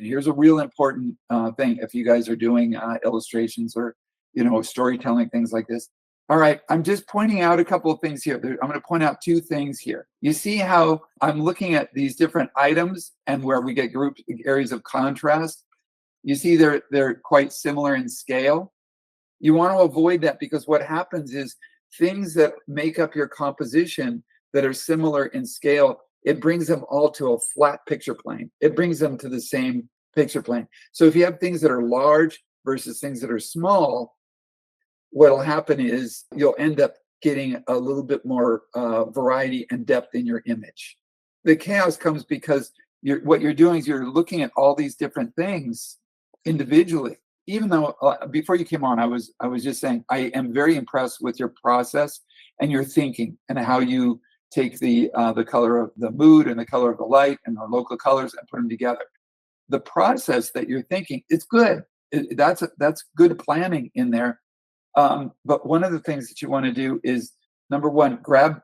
here's a real important thing if you guys are doing illustrations or, storytelling, things like this. All right, I'm just pointing out a couple of things here. I'm going to point out two things here. You see how I'm looking at these different items and where we get group areas of contrast. You see they're quite similar in scale. You want to avoid that because what happens is things that make up your composition that are similar in scale, it brings them all to a flat picture plane. It brings them to the same picture plane. So if you have things that are large versus things that are small, what'll happen is you'll end up getting a little bit more variety and depth in your image. The chaos comes because what you're doing is you're looking at all these different things individually. Even though before you came on, I was just saying I am very impressed with your process and your thinking and how you take the color of the mood and the color of the light and the local colors and put them together. The process that you're thinking, it's good. That's good planning in there. But one of the things that you want to do is, number one, grab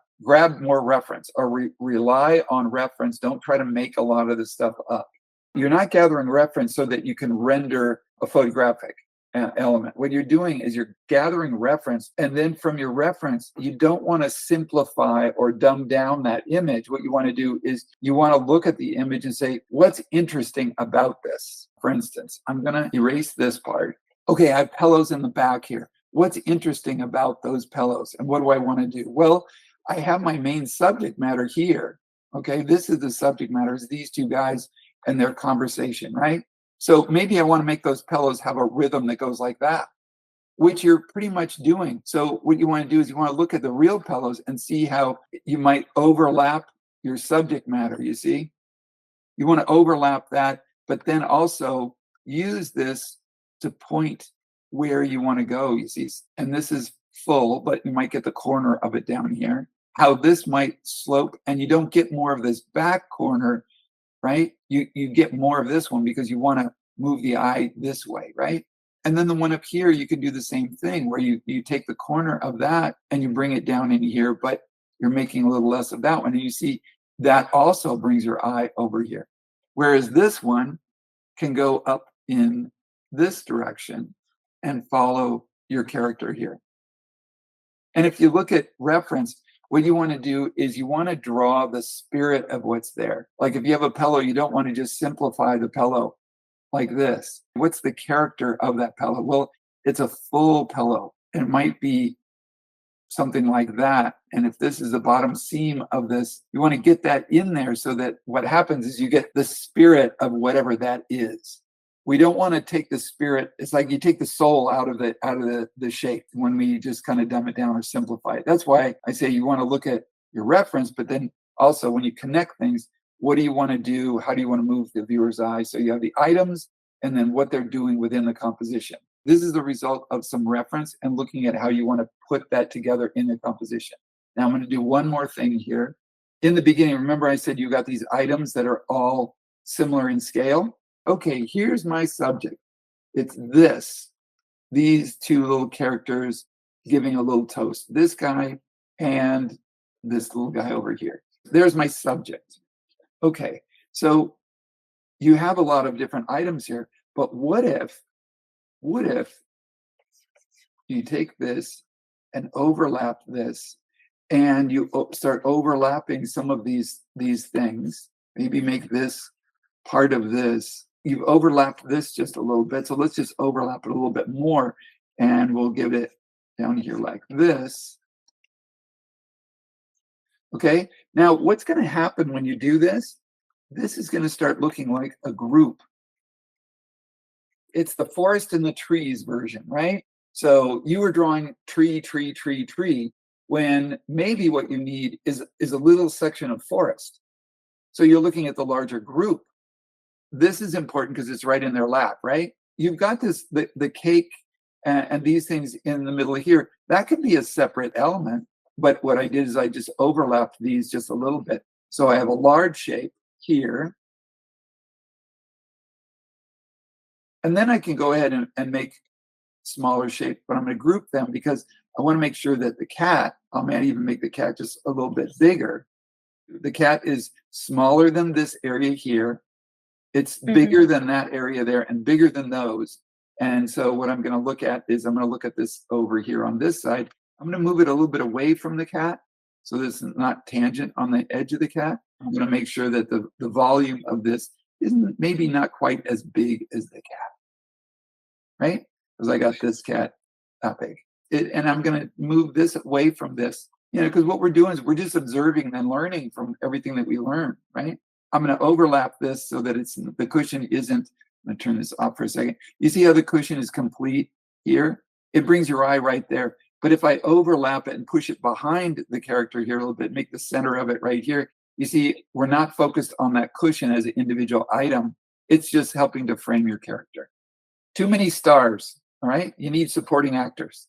more reference or rely on reference. Don't try to make a lot of this stuff up. You're not gathering reference so that you can render a photographic element. What you're doing is you're gathering reference, and then from your reference, you don't want to simplify or dumb down that image. What you want to do is you want to look at the image and say, what's interesting about this? For instance, I'm going to erase this part. Okay, I have pillows in the back here. What's interesting about those pillows? And what do I want to do? Well, I have my main subject matter here. Okay, this is the subject matter, is these two guys and their conversation, right? So maybe I want to make those pillows have a rhythm that goes like that, which you're pretty much doing. So what you want to do is you want to look at the real pillows and see how you might overlap your subject matter, you see? You want to overlap that, but then also use this to point where you want to go, you see? And this is full, but you might get the corner of it down here. How this might slope, and you don't get more of this back corner, right? You get more of this one because you want to move the eye this way, right? And then the one up here, you can do the same thing where you take the corner of that and you bring it down in here, but you're making a little less of that one. And you see that also brings your eye over here. Whereas this one can go up in this direction and follow your character here. And if you look at reference, what you want to do is you want to draw the spirit of what's there. Like if you have a pillow, you don't want to just simplify the pillow like this. What's the character of that pillow? Well, it's a full pillow. It might be something like that. And if this is the bottom seam of this, you want to get that in there so that what happens is you get the spirit of whatever that is. We don't want to take the spirit. It's like you take the soul out of the shape when we just kind of dumb it down or simplify it. That's why I say you want to look at your reference, but then also when you connect things, what do you want to do? How do you want to move the viewer's eye? So you have the items and then what they're doing within the composition. This is the result of some reference and looking at how you want to put that together in the composition. Now I'm going to do one more thing here. In the beginning, remember I said you got these items that are all similar in scale. Okay, here's my subject. It's these two little characters giving a little toast. This guy and this little guy over here. There's my subject. Okay, so you have a lot of different items here, but what if you take this and overlap this and you start overlapping some of these things, maybe make this part of this. You've overlapped this just a little bit, so let's just overlap it a little bit more and we'll give it down here like this. Okay, now what's going to happen when you do this? This is going to start looking like a group. It's the forest and the trees version, right? So you were drawing tree, when maybe what you need is a little section of forest. So you're looking at the larger group. This is important because it's right in their lap, right? You've got this, the cake and these things in the middle here. That could be a separate element, but what I did is I just overlapped these just a little bit. So I have a large shape here. And then I can go ahead and make smaller shape, but I'm going to group them because I want to make sure that the cat, I might even make the cat just a little bit bigger. The cat is smaller than this area here. It's Mhm. bigger than that area there and bigger than those. And so what I'm going to look at is I'm going to look at this over here on this side. I'm going to move it a little bit away from the cat. So this is not tangent on the edge of the cat. I'm going to make sure that the volume of this isn't maybe not quite as big as the cat, right? Because I got this cat that big. And I'm going to move this away from this, because what we're doing is we're just observing and learning from everything that we learn, right? I'm going to overlap this so that the cushion isn't, I'm going to turn this off for a second. You see how the cushion is complete here? It brings your eye right there. But if I overlap it and push it behind the character here a little bit, make the center of it right here, you see, we're not focused on that cushion as an individual item. It's just helping to frame your character. Too many stars, all right? You need supporting actors.